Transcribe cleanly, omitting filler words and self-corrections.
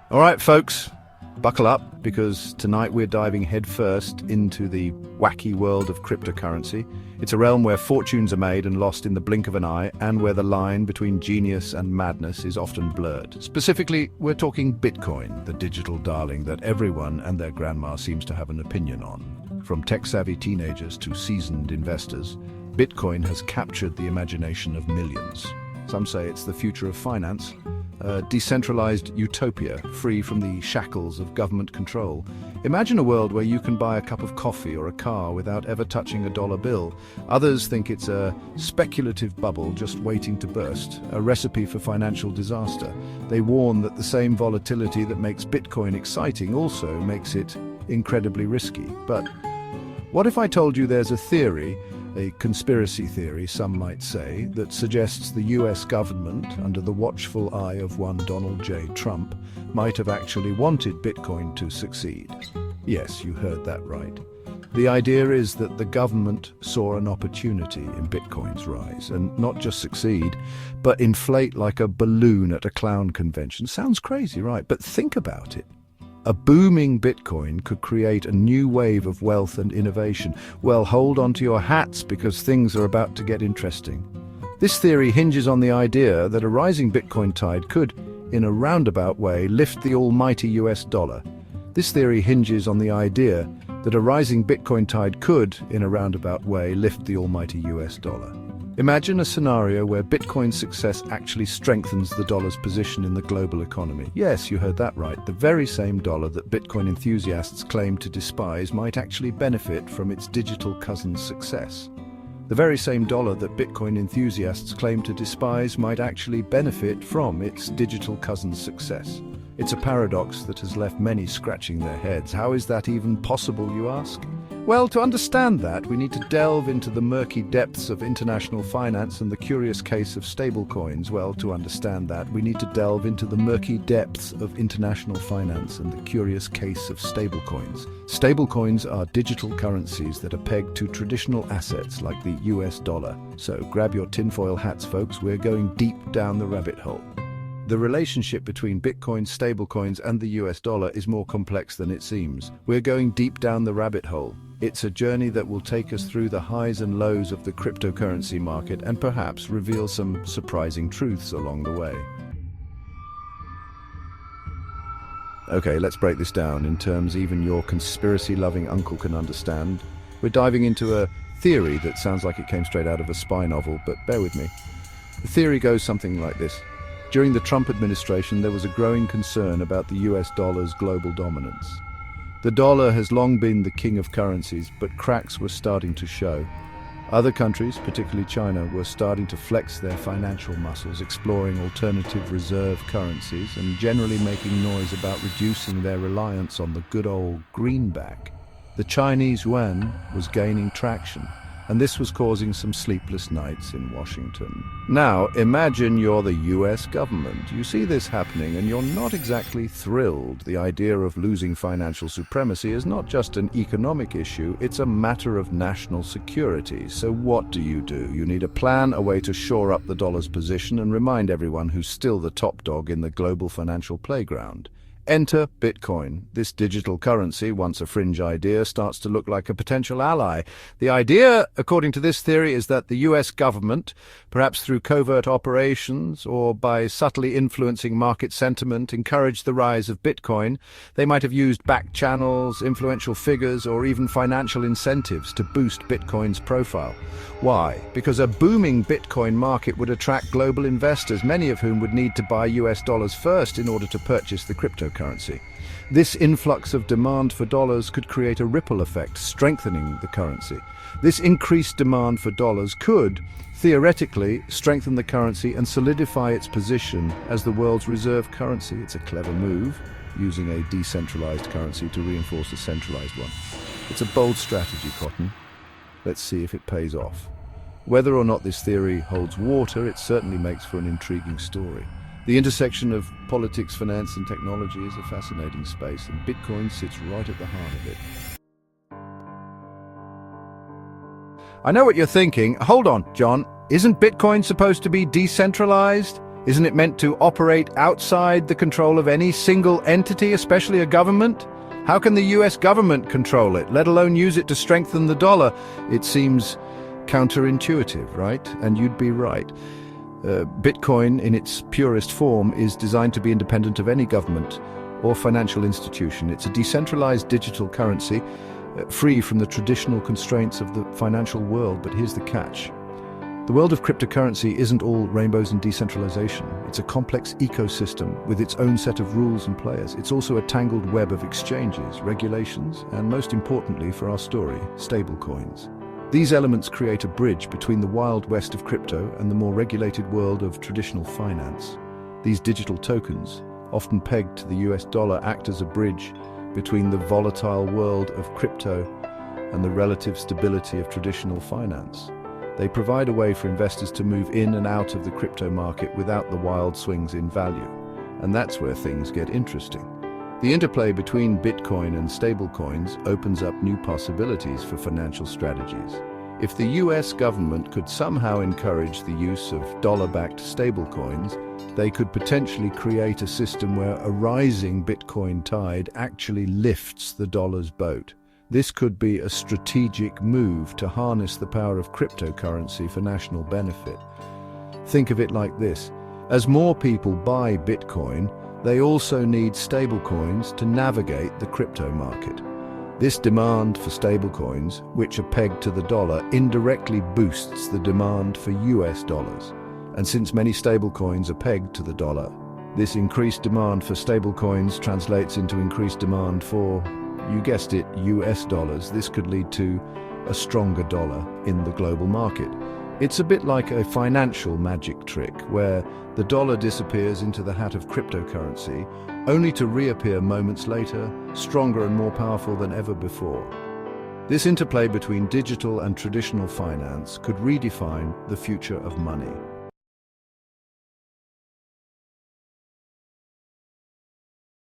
All right, folks, buckle up because tonight we're diving headfirst into the wacky world of cryptocurrency. It's a realm where fortunes are made and lost in the blink of an eye, and where the line between genius and madness is often blurred. Specifically, we're talking Bitcoin, the digital darling that everyone and their grandma seems to have an opinion on. From tech-savvy teenagers to seasoned investors, Bitcoin has captured the imagination of millions. Some say it's the future of finance, a decentralized utopia free from the shackles of government control. Imagine a world where you can buy a cup of coffee or a car without ever touching a dollar bill. Others think it's a speculative bubble just waiting to burst, a recipe for financial disaster. They warn that the same volatility that makes Bitcoin exciting also makes it incredibly risky. But what if I told you there's a theory, a conspiracy theory, some might say, that suggests the US government, under the watchful eye of one Donald J. Trump, might have actually wanted Bitcoin to succeed? Yes, you heard that right. The idea is that the government saw an opportunity in Bitcoin's rise, and not just succeed, but inflate like a balloon at a clown convention. Sounds crazy, right? But think about it. A booming Bitcoin could create a new wave of wealth and innovation. Well, hold on to your hats because things are about to get interesting. This theory hinges on the idea that a rising Bitcoin tide could, in a roundabout way, lift the almighty US dollar. This theory hinges on the idea that a rising Bitcoin tide could, in a roundabout way, lift the almighty US dollar. Imagine a scenario where Bitcoin's success actually strengthens the dollar's position in the global economy. Yes, you heard that right. The very same dollar that Bitcoin enthusiasts claim to despise might actually benefit from its digital cousin's success. The very same dollar that Bitcoin enthusiasts claim to despise might actually benefit from its digital cousin's success. It's a paradox that has left many scratching their heads. How is that even possible, you ask? Well, to understand that, we need to delve into the murky depths of international finance and the curious case of stablecoins. Well, to understand that, we need to delve into the murky depths of international finance and the curious case of stablecoins. Stablecoins are digital currencies that are pegged to traditional assets like the US dollar. So grab your tinfoil hats, folks. We're going deep down the rabbit hole. The relationship between Bitcoin, stablecoins, and the US dollar is more complex than it seems. We're going deep down the rabbit hole. It's a journey that will take us through the highs and lows of the cryptocurrency market and perhaps reveal some surprising truths along the way. Okay, let's break this down in terms even your conspiracy-loving uncle can understand. We're diving into a theory that sounds like it came straight out of a spy novel, but bear with me. The theory goes something like this. During the Trump administration, there was a growing concern about the US dollar's global dominance. The dollar has long been the king of currencies, but cracks were starting to show. Other countries, particularly China, were starting to flex their financial muscles, exploring alternative reserve currencies and generally making noise about reducing their reliance on the good old greenback. The Chinese yuan was gaining traction, and this was causing some sleepless nights in Washington. Now, imagine you're the US government. You see this happening and you're not exactly thrilled. The idea of losing financial supremacy is not just an economic issue, it's a matter of national security. So what do? You need a plan, a way to shore up the dollar's position and remind everyone who's still the top dog in the global financial playground. Enter Bitcoin. This digital currency, once a fringe idea, starts to look like a potential ally. The idea, according to this theory, is that the US government, perhaps through covert operations or by subtly influencing market sentiment, encouraged the rise of Bitcoin. They might have used back channels, influential figures, or even financial incentives to boost Bitcoin's profile. Why? Because a booming Bitcoin market would attract global investors, many of whom would need to buy US dollars first in order to purchase the cryptocurrency. This influx of demand for dollars could create a ripple effect, strengthening the currency. This increased demand for dollars could, theoretically, strengthen the currency and solidify its position as the world's reserve currency. It's a clever move, using a decentralized currency to reinforce a centralized one. It's a bold strategy, Cotton. Let's see if it pays off. Whether or not this theory holds water, it certainly makes for an intriguing story. The intersection of politics, finance, and technology is a fascinating space, and Bitcoin sits right at the heart of it. I know what you're thinking. Hold on, John. Isn't Bitcoin supposed to be decentralized? Isn't it meant to operate outside the control of any single entity, especially a government? How can the US government control it, let alone use it to strengthen the dollar? It seems counterintuitive, right? And you'd be right. Bitcoin, in its purest form, is designed to be independent of any government or financial institution. It's a decentralized digital currency, free from the traditional constraints of the financial world. But here's the catch. The world of cryptocurrency isn't all rainbows and decentralization. It's a complex ecosystem with its own set of rules and players. It's also a tangled web of exchanges, regulations, and most importantly for our story, stablecoins. These elements create a bridge between the wild west of crypto and the more regulated world of traditional finance. These digital tokens, often pegged to the US dollar, act as a bridge between the volatile world of crypto and the relative stability of traditional finance. They provide a way for investors to move in and out of the crypto market without the wild swings in value. And that's where things get interesting. The interplay between Bitcoin and stablecoins opens up new possibilities for financial strategies. If the US government could somehow encourage the use of dollar-backed stablecoins, they could potentially create a system where a rising Bitcoin tide actually lifts the dollar's boat. This could be a strategic move to harness the power of cryptocurrency for national benefit. Think of it like this. As more people buy Bitcoin, they also need stablecoins to navigate the crypto market. This demand for stablecoins, which are pegged to the dollar, indirectly boosts the demand for US dollars. And since many stablecoins are pegged to the dollar, this increased demand for stablecoins translates into increased demand for, you guessed it, US dollars. This could lead to a stronger dollar in the global market. It's a bit like a financial magic trick where the dollar disappears into the hat of cryptocurrency, only to reappear moments later, stronger and more powerful than ever before. This interplay between digital and traditional finance could redefine the future of money.